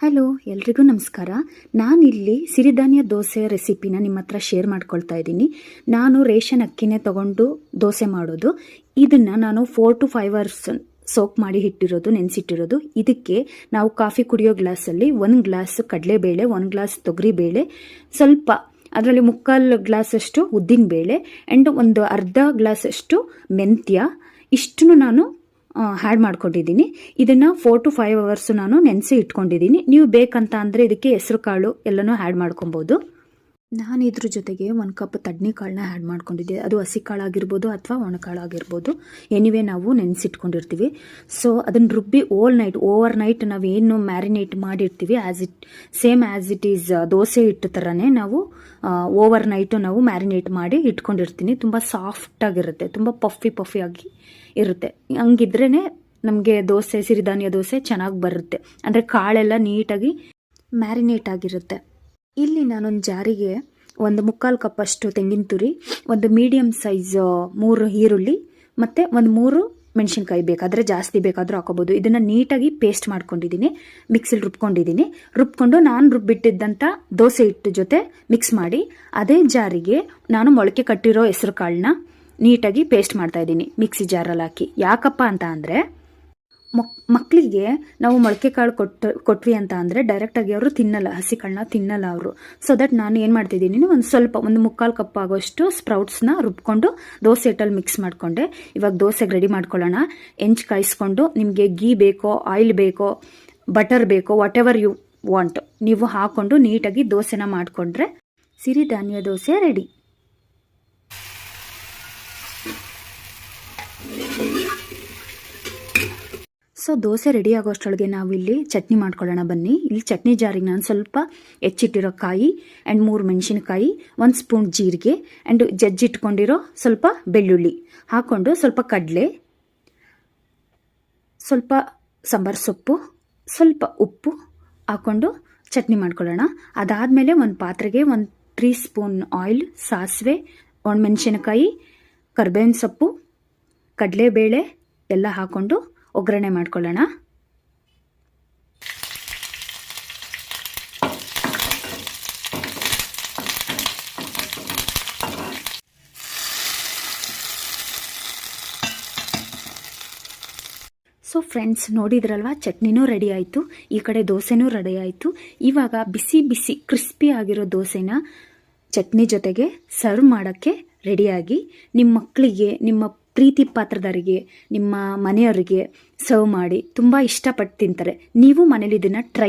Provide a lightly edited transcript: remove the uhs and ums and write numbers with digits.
Hello, ಎಲ್ರಿಗೂ ನಮಸ್ಕಾರ. ನಾನಿಲ್ಲಿ ಸಿರಿಧಾನ್ಯ ದೋಸೆ ರೆಸಿಪಿನ ನಿಮ್ಮ ಹತ್ರ ಶೇರ್ ಮಾಡ್ಕೊಳ್ತಾ ಇದ್ದೀನಿ. ನಾನು ರೇಷನ್ ಅಕ್ಕಿನೇ ತೊಗೊಂಡು ದೋಸೆ ಮಾಡೋದು. ಇದನ್ನು ನಾನು 4 to 5 hours ಸೋಕ್ ಮಾಡಿ ಇಟ್ಟಿರೋದು, ನೆನೆಸಿಟ್ಟಿರೋದು. ಇದಕ್ಕೆ ನಾವು ಕಾಫಿ ಕುಡಿಯೋ ಗ್ಲಾಸಲ್ಲಿ 1 ಗ್ಲಾಸ್ ಕಡಲೆಬೇಳೆ, 1 ಗ್ಲಾಸ್ ತೊಗರಿಬೇಳೆ, ಸ್ವಲ್ಪ ಅದರಲ್ಲಿ 3/4 ಗ್ಲಾಸಷ್ಟು ಉದ್ದಿನಬೇಳೆ ಆ್ಯಂಡ್ ಒಂದು ಅರ್ಧ ಗ್ಲಾಸಷ್ಟು ಮೆಂತ್ಯ, ಇಷ್ಟನ್ನು ನಾನು ಆ್ಯಡ್ ಮಾಡ್ಕೊಂಡಿದ್ದೀನಿ. ಇದನ್ನು 4 to 5 hours ನಾನು ನೆನೆಸಿ ಇಟ್ಕೊಂಡಿದ್ದೀನಿ. ನೀವು ಬೇಕಂತ ಅಂದರೆ ಇದಕ್ಕೆ ಹೆಸರು ಕಾಳು ಎಲ್ಲನೂ ಆ್ಯಡ್ ಮಾಡ್ಕೊಬೋದು. ನಾನು ಇದ್ರ ಜೊತೆಗೆ 1 ಕಪ್ ತಡ್ನಿ ಕಾಳನ್ನ ಆ್ಯಡ್ ಮಾಡ್ಕೊಂಡಿದ್ದೆ. ಅದು ಹಸಿ ಕಾಳಾಗಿರ್ಬೋದು ಅಥವಾ ಒಣಕಾಳಾಗಿರ್ಬೋದು. ಎನಿವೇ ನಾವು ನೆನೆಸಿಟ್ಕೊಂಡಿರ್ತೀವಿ. ಸೊ ಅದನ್ನು ರುಬ್ಬಿ ಓವರ್ ನೈಟ್ ನಾವೇನು ಮ್ಯಾರಿನೇಟ್ ಮಾಡಿರ್ತೀವಿ same as it is dosa ಹಿಟ್ಟು ಥರನೇ ನಾವು ಓವರ್ ನೈಟು ನಾವು ಮ್ಯಾರಿನೇಟ್ ಮಾಡಿ ಇಟ್ಕೊಂಡಿರ್ತೀನಿ. ತುಂಬ ಸಾಫ್ಟಾಗಿರುತ್ತೆ, ತುಂಬ ಪಫಿ ಆಗಿ ಇರುತ್ತೆ. ಹಂಗಿದ್ರೇ ನಮಗೆ ದೋಸೆ, ಸಿರಿಧಾನ್ಯ ದೋಸೆ ಚೆನ್ನಾಗಿ ಬರುತ್ತೆ. ಅಂದರೆ ಕಾಳೆಲ್ಲ ನೀಟಾಗಿ ಮ್ಯಾರಿನೇಟ್ ಆಗಿರುತ್ತೆ. ಇಲ್ಲಿ ನಾನೊಂದು ಜಾರಿಗೆ 1/4 ಕಪ್ಪಷ್ಟು ತೆಂಗಿನ ತುರಿ, ಒಂದು ಮೀಡಿಯಮ್ ಸೈಜ್ 3 ಈರುಳ್ಳಿ ಮತ್ತು ಒಂದು 3 ಮೆಣಸಿನ್ಕಾಯಿ, ಬೇಕಾದರೆ ಜಾಸ್ತಿ ಬೇಕಾದರೂ ಹಾಕೋಬೋದು. ಇದನ್ನು ನೀಟಾಗಿ ಪೇಸ್ಟ್ ಮಾಡ್ಕೊಂಡಿದ್ದೀನಿ, ಮಿಕ್ಸಿಲಿ ರುಬ್ಕೊಂಡು ನಾನು ರುಬ್ಬಿಟ್ಟಿದ್ದಂಥ ದೋಸೆ ಹಿಟ್ಟು ಜೊತೆ ಮಿಕ್ಸ್ ಮಾಡಿ ಅದೇ ಜಾರಿಗೆ ನಾನು ಮೊಳಕೆ ಕಟ್ಟಿರೋ ಹೆಸರು ಕಾಳನ್ನ ನೀಟಾಗಿ ಪೇಸ್ಟ್ ಮಾಡ್ತಾಯಿದ್ದೀನಿ ಮಿಕ್ಸಿ ಜಾರಲ್ಲಿ ಹಾಕಿ. ಯಾಕಪ್ಪ ಅಂತ ಅಂದರೆ ಮಕ್ಕಳಿಗೆ ನಾವು ಮೊಳಕೆ ಕಾಳು ಕೊಟ್ವಿ ಅಂತ ಅಂದರೆ ಡೈರೆಕ್ಟಾಗಿ ಅವರು ತಿನ್ನಲ್ಲ, ಹಸಿ ಕಾಳನ್ನ ತಿನ್ನಲ್ಲ ಅವರು. ಸೊ ದಟ್ ನಾನು ಏನು ಮಾಡ್ತಿದ್ದೀನಿ, ಒಂದು 3/4 ಕಪ್ ಆಗೋಷ್ಟು ಸ್ಪ್ರೌಟ್ಸ್ನ ರುಬ್ಕೊಂಡು ದೋಸೆ ಹಿಟ್ಟಲ್ಲಿ ಮಿಕ್ಸ್ ಮಾಡಿಕೊಂಡೆ. ಇವಾಗ ದೋಸೆಗೆ ರೆಡಿ ಮಾಡ್ಕೊಳ್ಳೋಣ. ಹೆಂಚು ಕಾಯಿಸ್ಕೊಂಡು ನಿಮಗೆ ಗೀ ಬೇಕೋ, ಆಯಿಲ್ ಬೇಕೋ, ಬಟರ್ ಬೇಕೋ, ವಾಟ್ ಎವರ್ ಯು ವಾಂಟ್ ನೀವು ಹಾಕ್ಕೊಂಡು ನೀಟಾಗಿ ದೋಸೆನ ಮಾಡಿಕೊಂಡ್ರೆ ಸಿರಿಧಾನ್ಯ dosa ready. So dosa ready ಆಗೋಷ್ಟರೊಳಗೆ ನಾವು ಇಲ್ಲಿ ಚಟ್ನಿ ಮಾಡ್ಕೊಳ್ಳೋಣ ಬನ್ನಿ. ಇಲ್ಲಿ ಚಟ್ನಿ ಜಾರಿಗೆ ನಾನು ಸ್ವಲ್ಪ ಹೆಚ್ಚಿಟ್ಟಿರೋ ಕಾಯಿ ಆ್ಯಂಡ್ 3 ಮೆಣಸಿನಕಾಯಿ, 1 ಸ್ಪೂನ್ ಜೀರಿಗೆ ಆ್ಯಂಡ್ ಜಜ್ಜಿಟ್ಕೊಂಡಿರೋ ಸ್ವಲ್ಪ ಬೆಳ್ಳುಳ್ಳಿ ಹಾಕ್ಕೊಂಡು, ಸ್ವಲ್ಪ ಕಡಲೆ, ಸ್ವಲ್ಪ ಸಾಂಬಾರು ಸೊಪ್ಪು, ಸ್ವಲ್ಪ ಉಪ್ಪು ಹಾಕ್ಕೊಂಡು ಚಟ್ನಿ ಮಾಡ್ಕೊಳ್ಳೋಣ. ಅದಾದಮೇಲೆ ಒಂದು ಪಾತ್ರೆಗೆ 1 3 ಸ್ಪೂನ್ ಆಯಿಲ್, ಸಾಸಿವೆ, ಒಣಮೆಣಸಿನಕಾಯಿ, ಕರಿಬೇವಿನ ಸೊಪ್ಪು, ಕಡಲೆಬೇಳೆ ಎಲ್ಲ ಹಾಕ್ಕೊಂಡು ಒಗ್ಗರಣೆ ಮಾಡ್ಕೊಳ್ಳೋಣ. ಸೊ ಫ್ರೆಂಡ್ಸ್, ನೋಡಿದ್ರಲ್ವ, ಚಟ್ನಿನೂ ರೆಡಿ ಆಯಿತು, ಈ ಕಡೆ ದೋಸೆನೂ ರೆಡಿ ಆಯಿತು. ಇವಾಗ ಬಿಸಿ ಬಿಸಿ ಕ್ರಿಸ್ಪಿ ಆಗಿರೋ ದೋಸೆನ ಚಟ್ನಿ ಜೊತೆಗೆ ಸರ್ವ್ ಮಾಡೋಕ್ಕೆ ರೆಡಿಯಾಗಿ ನಿಮ್ಮ ಮಕ್ಕಳಿಗೆ, ನಿಮ್ಮ ಪ್ರೀತಿ ಪಾತ್ರದವರಿಗೆ, ನಿಮ್ಮ ಮನೆಯವರಿಗೆ ಸರ್ವ್ ಮಾಡಿ. ತುಂಬ ಇಷ್ಟಪಟ್ಟು ತಿಂತಾರೆ. ನೀವು ಮನೇಲಿ ಇದನ್ನು ಟ್ರೈ